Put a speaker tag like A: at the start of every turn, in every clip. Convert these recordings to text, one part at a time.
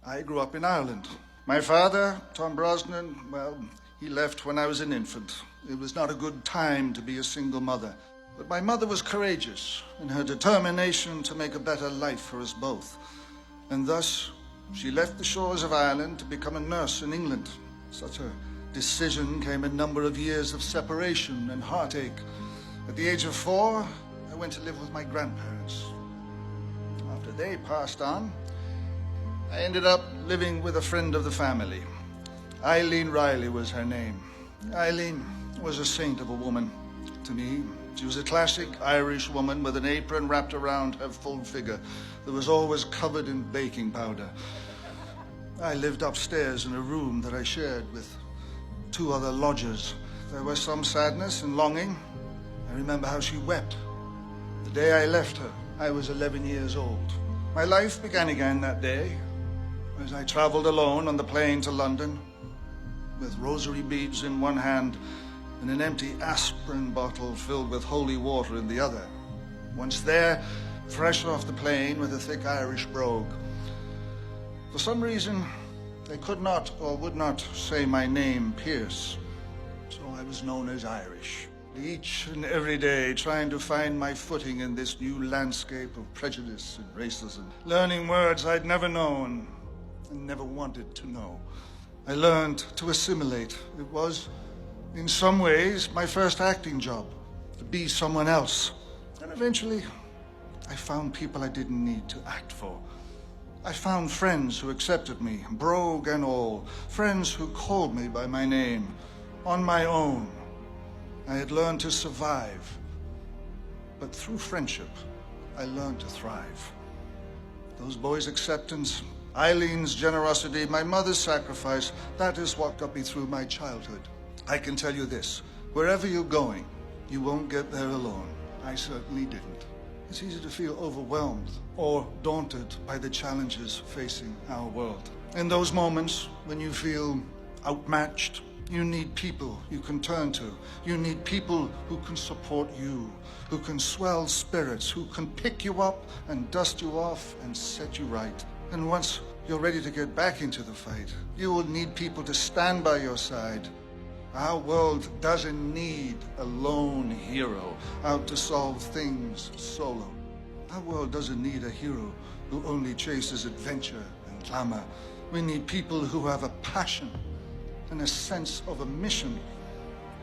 A: I grew up in Ireland. My father, Tom Brosnan, well, he left when I was an infant. It was not a good time to be a single mother. But my mother was courageous in her determination to make a better life for us both. And thus, she left the shores of Ireland to become a nurse in England. Such a decision came a number of years of separation and heartache. At the age of 4, I went to live with my grandparents. After they passed on, I ended up living with a friend of the family. Eileen Riley was her name. Eileen was a saint of a woman to me. She was a classic Irish woman with an apron wrapped around her full figure that was always covered in baking powder. I lived upstairs in a room that I shared with 2 other lodgers. There was some sadness and longing. I remember how she wept. The day I left her, I was 11 years old. My life began again that day as I traveled alone on the plane to London with rosary beads in one hand and an empty aspirin bottle filled with holy water in the other. Once there, fresh off the plane with a thick Irish brogue. For some reason, they could not or would not say my name, Pierce, so I was known as Irish. Each and every day trying to find my footing in this new landscape of prejudice and racism, learning words I'd never known and never wanted to know. I learned to assimilate. It was, in some ways, my first acting job, to be someone else. And eventually, I found people I didn't need to act for. I found friends who accepted me, brogue and all, friends who called me by my name, on my own. I had learned to survive, but through friendship, I learned to thrive. Those boys' acceptance, Eileen's generosity, my mother's sacrifice, that is what got me through my childhood. I can tell you this, wherever you're going, you won't get there alone. I certainly didn't. It's easy to feel overwhelmed or daunted by the challenges facing our world. In those moments when you feel outmatched, you need people you can turn to. You need people who can support you, who can swell spirits, who can pick you up and dust you off and set you right. And once you're ready to get back into the fight, you will need people to stand by your side. Our world doesn't need a lone hero out to solve things solo. Our world doesn't need a hero who only chases adventure and glamour. We need people who have a passion and a sense of a mission.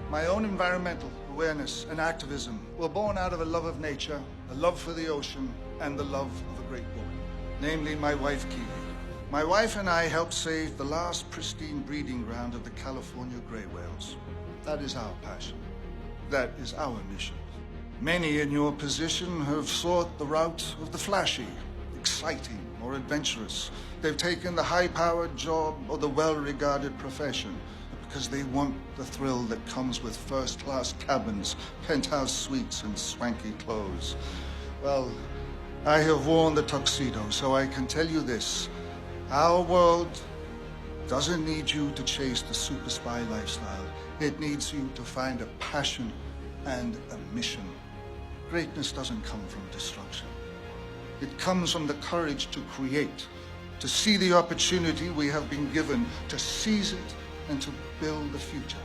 A: My own environmental awareness and activism were born out of a love of nature, a love for the ocean, and the love of a great woman, namely my wife, Keely. My wife and I helped save the last pristine breeding ground of the California gray whales. That is our passion. That is our mission. Many in your position have sought the route of the flashy, exciting, or adventurous. They've taken the high-powered job or the well-regarded profession because they want the thrill that comes with first-class cabins, penthouse suites, and swanky clothes. Well, I have worn the tuxedo, so I can tell you this. Our world doesn't need you to chase the super spy lifestyle. It needs you to find a passion and a mission. Greatness doesn't come from destruction. It comes from the courage to create, to see the opportunity we have been given, to seize it and to build the future.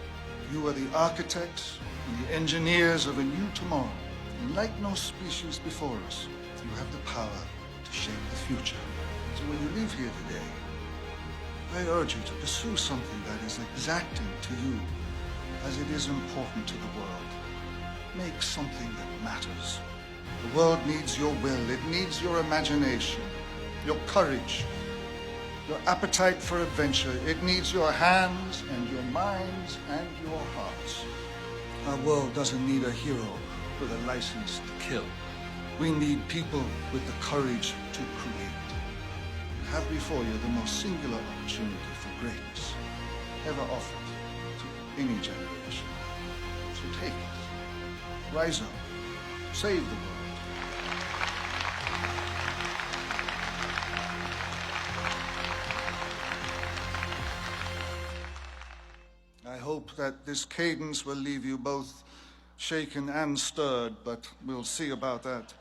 A: You are the architects and the engineers of a new tomorrow. And like no species before us, you have the power to shape the future. So when you leave here today, I urge you to pursue something that is exacting to you as it is important to the world. Make something that matters. The world needs your will, it needs your imagination, your courage, your appetite for adventure. It needs your hands and your minds and your hearts. Our world doesn't need a hero with a license to kill. We need people with the courage to create. You have before you the most singular opportunity for greatness ever offered to any generation. So take it. Rise up. Save the world. I hope that this cadence will leave you both shaken and stirred, but we'll see about that.